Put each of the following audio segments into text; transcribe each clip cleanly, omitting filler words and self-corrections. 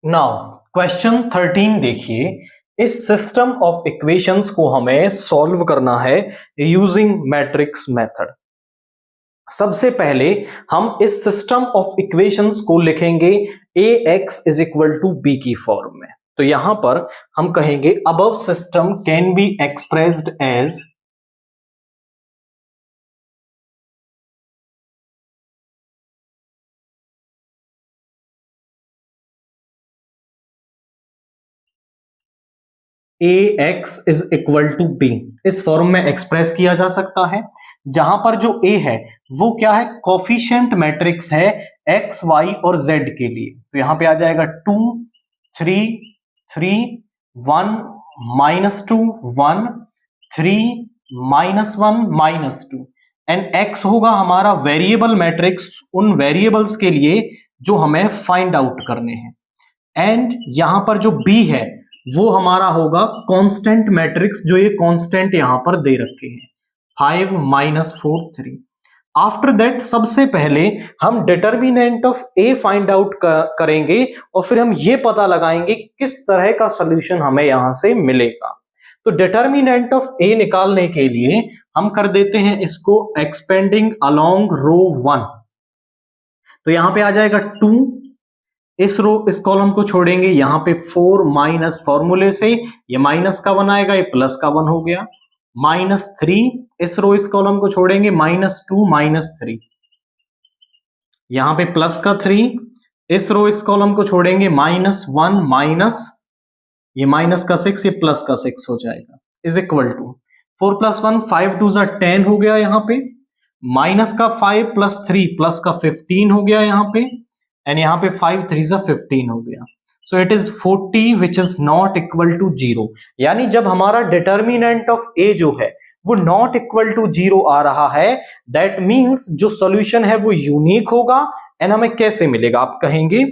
Now question 13 देखिए। इस system of equations को हमें सॉल्व करना है यूजिंग मैट्रिक्स मेथड। सबसे पहले हम इस सिस्टम ऑफ इक्वेशंस को लिखेंगे ax is equal to B की फॉर्म में। तो यहां पर हम कहेंगे above system can be expressed as ax is equal to B. इस फॉर्म में एक्सप्रेस किया जा सकता है, जहां पर जो a है वो क्या है, कोफिशिएंट मैट्रिक्स है x, y और z के लिए। तो यहां पे आ जाएगा 2 3 3 1 -2 1 3 -1 -2 एंड x होगा हमारा वेरिएबल मैट्रिक्स उन वेरिएबल्स के लिए जो हमें फाइंड आउट करने हैं। एंड यहां पर जो b है वो हमारा होगा कांस्टेंट मैट्रिक्स, जो ये कांस्टेंट यहां पर दे रखे हैं 5 -4 3। आफ्टर दैट सबसे पहले हम determinant of A find out करेंगे और फिर हम ये पता लगाएंगे कि किस तरह का सॉल्यूशन हमें यहां से मिलेगा। तो डिटर्मिनेंट ऑफ ए निकालने के लिए हम कर देते हैं इसको एक्सपेंडिंग अलोंग रो 1। तो यहां पे आ जाएगा 2, इस कॉलम को छोड़ेंगे, यहां पे 4 माइनस फॉर्मूले से ये माइनस का 1 आएगा, ये प्लस का 1 हो गया। -3 इस कॉलम को छोड़ेंगे, -2 -3, यहां पे प्लस का 3 इस कॉलम को छोड़ेंगे, -1 माइनस ये माइनस का 6, ये प्लस का 6 हो जाएगा, इज इक्वल टू 4 + 1 5 2 10 हो गया, यहां पे माइनस का 5 + 3 प्लस का 15 हो गया यहां पे, एंड यहां पे 5 3 15 हो गया। So it is 40 which is not equal to 0। यानी जब हमारा डिटर्मिनेंट ऑफ ए जो है वो नॉट इक्वल टू 0 आ रहा है, दैट मींस जो सॉल्यूशन है वो यूनिक होगा। एंड हमें कैसे मिलेगा, आप कहेंगे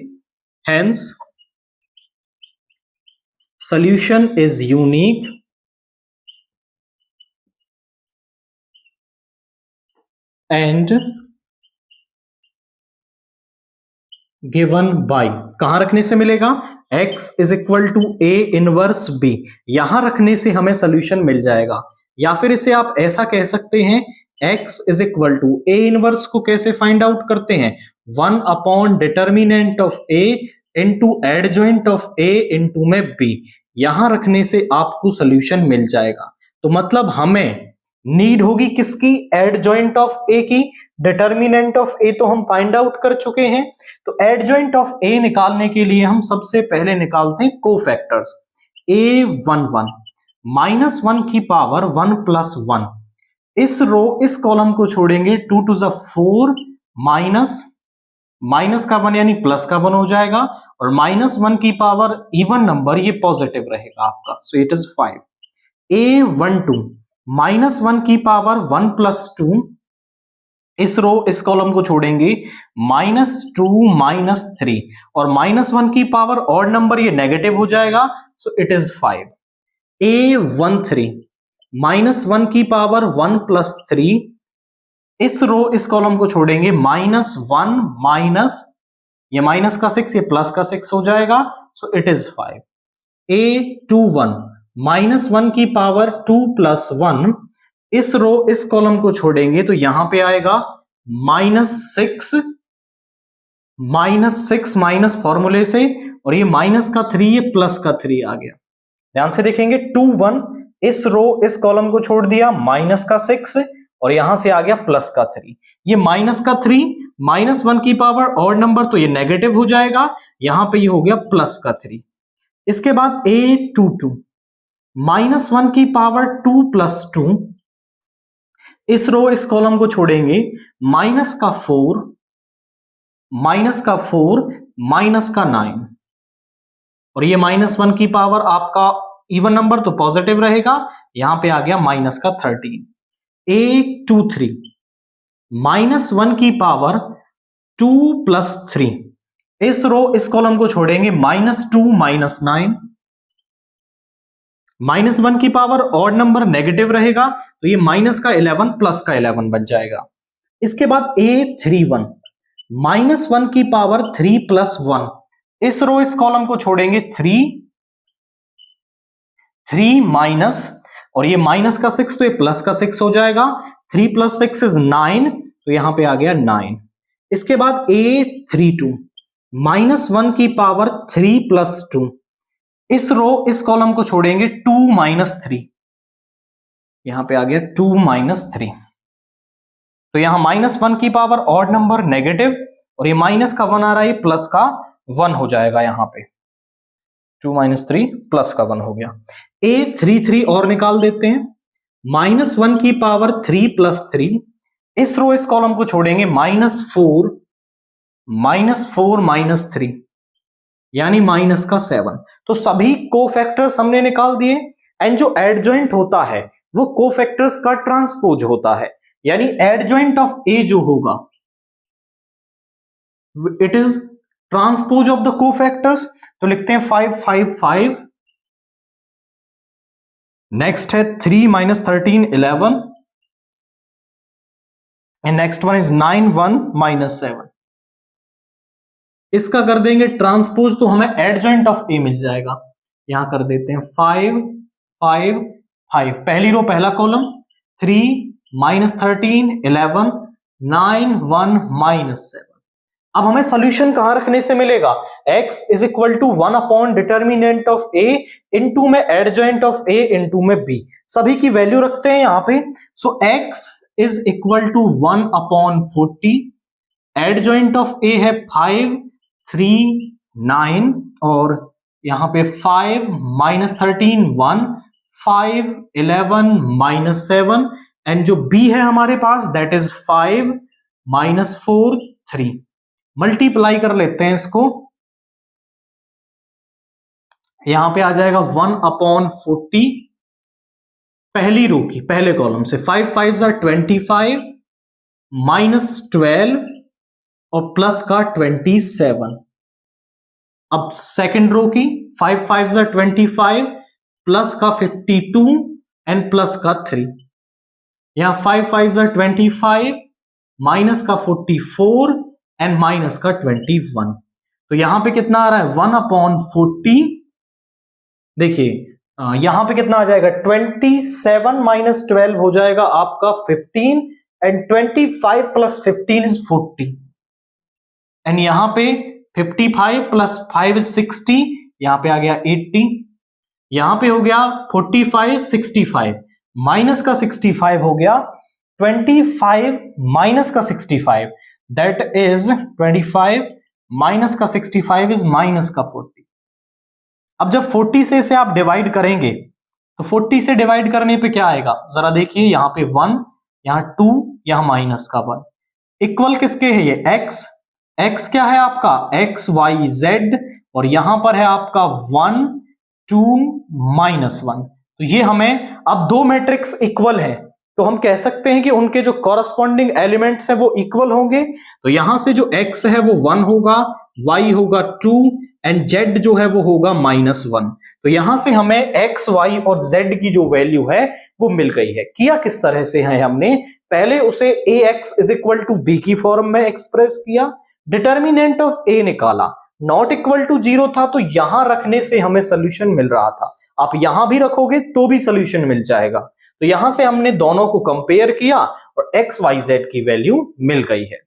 hence solution is unique and given by, कहां रखने से मिलेगा, x is equal to a inverse b, यहां रखने से हमें सोल्यूशन मिल जाएगा। या फिर इसे आप ऐसा कह सकते हैं, x is equal to a inverse को कैसे फाइंड आउट करते हैं, 1 upon determinant of a into adjoint of a into में b, यहां रखने से आपको सोल्यूशन मिल जाएगा। तो मतलब हमें नीड होगी किसकी, एडजॉइंट ऑफ a की। डिटर्मिनेंट ऑफ ए तो हम फाइंड आउट कर चुके हैं, तो एडजॉइंट ऑफ ए निकालने के लिए हम सबसे पहले निकालते हैं कोफैक्टर्स। a11 -1 की पावर 1 + 1, इस कॉलम को छोड़ेंगे, 2 2 4 माइनस का 1 यानी प्लस का 1 हो जाएगा, और -1 की पावर इवन नंबर, ये पॉजिटिव रहेगा आपका, सो इट इज 5। a12 -1 की पावर 1 + 2, इस कॉलम को छोड़ेंगे, -2 -3, और -1 की पावर ऑड नंबर, ये नेगेटिव हो जाएगा, सो इट इज 5। a13 -1 की पावर 1 + 3, इस कॉलम को छोड़ेंगे, -1 माइनस ये माइनस का 6, ये प्लस का 6 हो जाएगा, सो इट इज 5। a21 -1 की पावर 2 + 1, इस कॉलम को छोड़ेंगे, तो यहां पे आएगा -6 माइनस फॉर्मूले से, और ये माइनस का 3, ये प्लस का 3 आ गया। ध्यान से देखेंगे, 2 1 इस कॉलम को छोड़ दिया, माइनस का 6, और यहां से आ गया प्लस का 3, ये माइनस का 3 -1 की पावर ऑड नंबर, तो ये नेगेटिव हो जाएगा, यहां पे ये हो गया प्लस का 3। इसके बाद a22 -1 की पावर 2 + 2, इस कॉलम को छोड़ेंगे, माइनस का 4 माइनस का 9, और ये -1 की पावर आपका इवन नंबर तो पॉजिटिव रहेगा, यहां पे आ गया माइनस का 13। a23 -1 की पावर 2 + 3, इस कॉलम को छोड़ेंगे, -2 -9, -1 की पावर ऑड नंबर नेगेटिव रहेगा, तो ये माइनस का 11 प्लस का 11 बन जाएगा। इसके बाद a31 -1 की पावर 3 + 1, इस रो इस कॉलम को छोड़ेंगे 3 माइनस, और ये माइनस का 6 तो ये प्लस का 6 हो जाएगा। 3 + 6 = 9, तो यहां पे आ गया 9। इसके बाद A32 -1 की पावर 3 + 2, इस रो इस कॉलम को छोड़ेंगे 2 - 3, यहां पे आ गया 2 - 3। तो यहां -1 की पावर ऑड नंबर नेगेटिव, और ये माइनस का 1 आ रहा है, प्लस का 1 हो जाएगा। यहां पे 2 - 3 प्लस का 1 हो गया। A33 और निकाल देते हैं, -1 की पावर 3 + 3, इस रो इस कॉलम को छोड़ेंगे -4 - 3, यानी माइनस का 7। तो सभी कोफैक्टर्स हमने निकाल दिए, एंड जो एडजॉइंट होता है वो कोफैक्टर्स का ट्रांसपोज होता है, यानी एडजॉइंट ऑफ ए जो होगा it is transpose of the cofactors. तो लिखते हैं 5 5 5, नेक्स्ट है 3 - 13 11, एंड नेक्स्ट वन इज 9 1 - 7। इसका कर देंगे ट्रांसपोज तो हमें एडजॉइंट ऑफ ए मिल जाएगा। यहां कर देते हैं 5 5 5, पहली रो पहला कॉलम, 3 - 13 11 9 1 - 7। अब हमें सॉल्यूशन कहां रखने से मिलेगा? x = 1 determinant of a into में एडजॉइंट ऑफ a इनटू में b, सभी की वैल्यू रखते हैं यहां पे। सो x = 1/40, एडजॉइंट ऑफ a है 5 3 9, और यहां पे 5 - 13 1 5 11 - 7, एंड जो b है हमारे पास दैट इज 5 - 4 3। मल्टीप्लाई कर लेते हैं इसको, यहां पे आ जाएगा 1/40 पहली रो की पहले कॉलम से, 5 5 = 25 -12 और प्लस का 27। अब सेकंड रो की 5 5 = 25 प्लस का 52 एंड प्लस का 3। यहां 5 5 = 25 माइनस का 44 एंड माइनस का 21। तो यहां पे कितना आ रहा है 1/40। देखिए यहां पे कितना आ जाएगा 27 - 12 हो जाएगा आपका 15, एंड 25 + 15 = 40, एंड यहां पे 55 + 5 = 60, यहां पे आ गया 80, यहां पे हो गया 45 65 माइनस का 65 हो गया 25 माइनस का 65, दैट इज 25 माइनस का 65 इज माइनस का 40। अब जब 40 से इसे आप डिवाइड करेंगे तो 40 से डिवाइड करने पे क्या आएगा जरा देखिए, यहां पे 1, यहां 2, यहां माइनस का 1, इक्वल किसके है ये x क्या है आपका x y z, और यहां पर है आपका 1 2 -1। तो ये हमें अब दो मैट्रिक्स इक्वल है, तो हम कह सकते हैं कि उनके जो कॉरस्पॉन्डिंग एलिमेंट्स है वो इक्वल होंगे। तो यहां से जो x है वो 1 होगा, y होगा 2, एंड z जो है वो होगा -1। तो यहां से हमें x y और z की जो वैल्यू है वो मिल गई है। किया किस तरह से है हमने, पहले उसे ax = b की फॉर्म में एक्सप्रेस किया, डिटर्मिनेंट ऑफ a निकाला, नॉट इक्वल टू 0 था तो यहां रखने से हमें सोल्यूशन मिल रहा था, आप यहां भी रखोगे तो भी सोल्यूशन मिल जाएगा। तो यहां से हमने दोनों को कंपेयर किया और x y z की वैल्यू मिल गई है।